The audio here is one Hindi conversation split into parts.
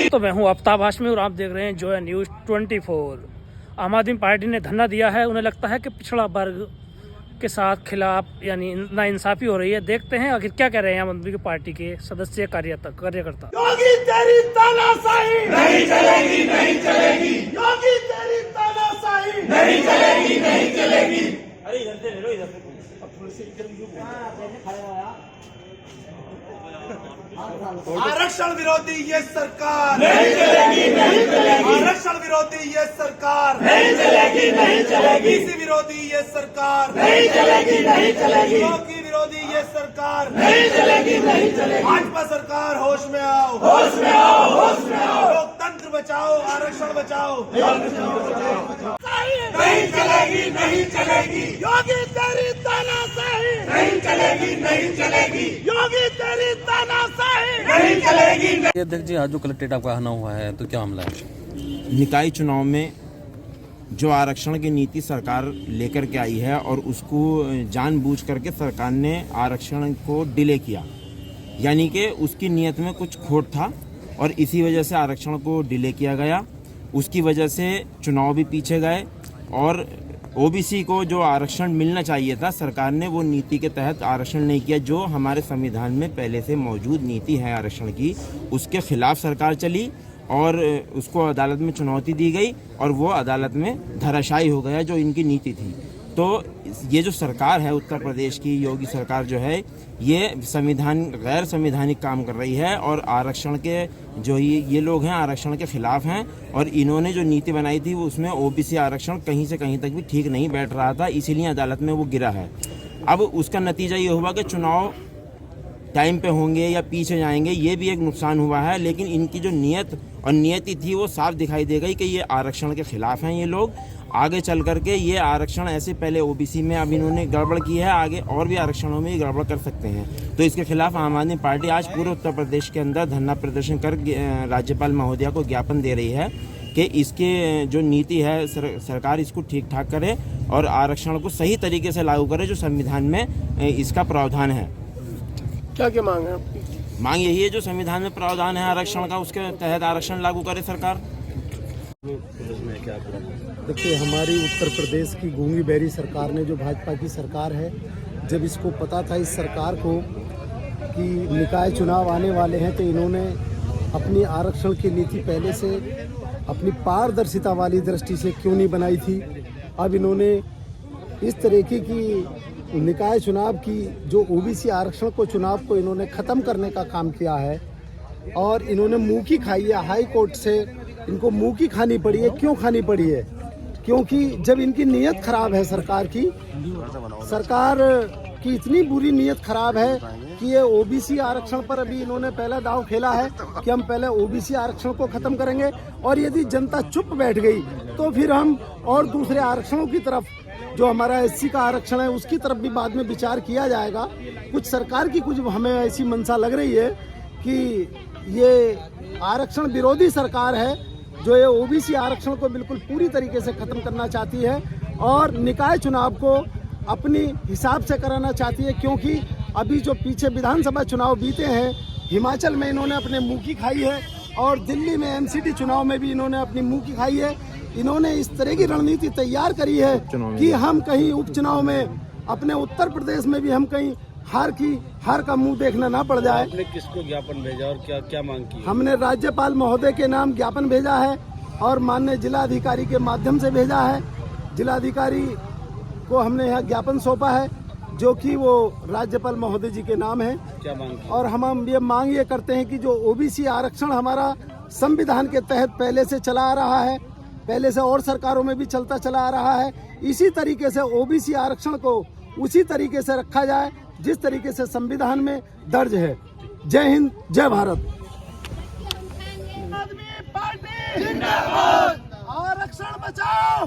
तो मैं हूं आफ्ताब हाशमी और आप देख रहे हैं जो है न्यूज़ 24। आम आदमी पार्टी ने धरना दिया है। उन्हें लगता है कि पिछड़ा वर्ग के साथ खिलाफ यानी नाइंसाफी हो रही है। देखते हैं आखिर क्या कह रहे हैं आम आदमी की पार्टी के सदस्य कार्यकर्ता। योगी तेरी तानाशाही नहीं चलेगी, नहीं चलेगी। योगी तेरी तानाशाही नहीं चलेगी, नहीं चलेगी। अरे इधर से ले लो, इधर से थोड़ी सी आरक्षण विरोधी ये सरकार नहीं चलेगी, नहीं चलेगी। आरक्षण विरोधी ये सरकार नहीं चलेगी, नहीं चलेगी। बीसी विरोधी ये सरकार नहीं चलेगी, नहीं चलेगी। योगी विरोधी ये सरकार नहीं चलेगी, नहीं चलेगी। भाजपा सरकार होश में आओ, होश में आओ, होश में आओ। लोकतंत्र बचाओ, आरक्षण बचाओ। नहीं चलेगी, नहीं चलेगी। योगी तेरी तानाशाही नहीं चलेगी, नहीं चलेगी। योगी तेरी तानाशाही नहीं चलेगी। अध्यक्ष जी, आज जो कलेक्ट्रेट आपका आना हुआ है तो क्या मामला है? निकाय चुनाव में जो आरक्षण की नीति सरकार लेकर के आई है और उसको जानबूझ करके सरकार ने आरक्षण को डिले किया, यानी कि उसकी नीयत में कुछ खोट था और इसी वजह से आरक्षण को डिले किया गया। उसकी वजह से चुनाव भी पीछे गए और ओबीसी को जो आरक्षण मिलना चाहिए था सरकार ने वो नीति के तहत आरक्षण नहीं किया। जो हमारे संविधान में पहले से मौजूद नीति है आरक्षण की, उसके खिलाफ सरकार चली और उसको अदालत में चुनौती दी गई और वो अदालत में धराशायी हो गया जो इनकी नीति थी। तो ये जो सरकार है उत्तर प्रदेश की योगी सरकार जो है ये गैर संवैधानिक काम कर रही है और आरक्षण के जो ये लोग हैं आरक्षण के खिलाफ हैं और इन्होंने जो नीति बनाई थी वो उसमें ओबीसी आरक्षण कहीं से कहीं तक भी ठीक नहीं बैठ रहा था, इसीलिए अदालत में वो गिरा है। अब उसका नतीजा ये हुआ कि चुनाव टाइम पे होंगे या पीछे जाएंगे, ये भी एक नुकसान हुआ है। लेकिन इनकी जो नीयत और नियति थी वो साफ दिखाई दे गई कि ये आरक्षण के खिलाफ हैं। ये लोग आगे चल करके ये आरक्षण ऐसे पहले ओबीसी में अब इन्होंने गड़बड़ की है, आगे और भी आरक्षणों में गड़बड़ कर सकते हैं। तो इसके खिलाफ आम आदमी पार्टी आज पूरे उत्तर प्रदेश के अंदर धरना प्रदर्शन कर राज्यपाल महोदया को ज्ञापन दे रही है कि इसके जो नीति है सरकार इसको ठीक ठाक करे और आरक्षण को सही तरीके से लागू करे जो संविधान में इसका प्रावधान है। क्या मांग है आपकी? मांग यही है जो संविधान में प्रावधान है आरक्षण का उसके तहत आरक्षण लागू करे सरकार। देखिए, हमारी उत्तर प्रदेश की गूंगी बहरी सरकार ने जो भाजपा की सरकार है, जब इसको पता था इस सरकार को कि निकाय चुनाव आने वाले हैं तो इन्होंने अपनी आरक्षण की नीति पहले से अपनी पारदर्शिता वाली दृष्टि से क्यों नहीं बनाई थी। अब इन्होंने इस तरीके की निकाय चुनाव की जो ओबीसी आरक्षण को चुनाव को इन्होंने ख़त्म करने का काम किया है और इन्होंने मुँह की खाई है। हाई कोर्ट से इनको मुँह की खानी पड़ी है। क्यों खानी पड़ी है? क्योंकि जब इनकी नीयत खराब है सरकार की इतनी बुरी नीयत खराब है कि ये ओबीसी आरक्षण पर अभी इन्होंने पहला दांव खेला है कि हम पहले ओबीसी आरक्षण को खत्म करेंगे और यदि जनता चुप बैठ गई तो फिर हम और दूसरे आरक्षणों की तरफ जो हमारा एससी का आरक्षण है उसकी तरफ भी बाद में विचार किया जाएगा। कुछ सरकार की कुछ हमें ऐसी मंशा लग रही है कि ये आरक्षण विरोधी सरकार है जो ये ओबीसी आरक्षण को बिल्कुल पूरी तरीके से खत्म करना चाहती है और निकाय चुनाव को अपनी हिसाब से कराना चाहती है। क्योंकि अभी जो पीछे विधानसभा चुनाव बीते हैं, हिमाचल में इन्होंने अपने मुंह की खाई है और दिल्ली में एमसीडी चुनाव में भी इन्होंने अपनी मुंह की खाई है। इन्होंने इस तरह की रणनीति तैयार करी है कि हम कहीं उपचुनाव में अपने उत्तर प्रदेश में भी हम कहीं हार का मुंह देखना ना पड़ जाए। आपने किसको ज्ञापन भेजा और क्या मांग की? हमने राज्यपाल महोदय के नाम ज्ञापन भेजा है और माननीय जिलाधिकारी के माध्यम से भेजा है। जिलाधिकारी को हमने यहाँ ज्ञापन सौंपा है जो कि वो राज्यपाल महोदय जी के नाम है। क्या मांग की? और हम ये मांग ये करते हैं कि जो ओबीसी आरक्षण हमारा संविधान के तहत पहले से चला आ रहा है, पहले से और सरकारों में भी चलता चला आ रहा है, इसी तरीके से ओबीसी आरक्षण को उसी तरीके से रखा जाए जिस तरीके से संविधान में दर्ज है। जय हिंद, जय भारत। आरक्षण बचाओ,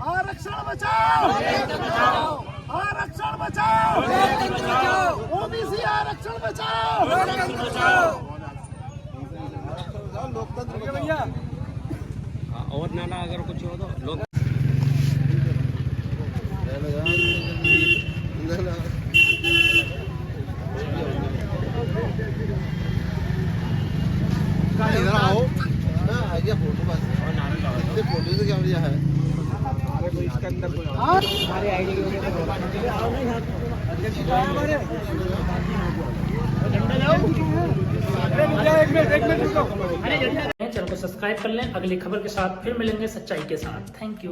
आरक्षण बचाओ, आरक्षण बचाओ, ओबीसी आरक्षण बचाओ, लोकतंत्र भैया। और नाना अगर कुछ हो तो लोग इधर आओ ना, आइए फोटो बस, फोटो से क्या बढ़िया है। चैनल को सब्सक्राइब कर लें। अगली खबर के साथ फिर मिलेंगे सच्चाई के साथ। Thank you.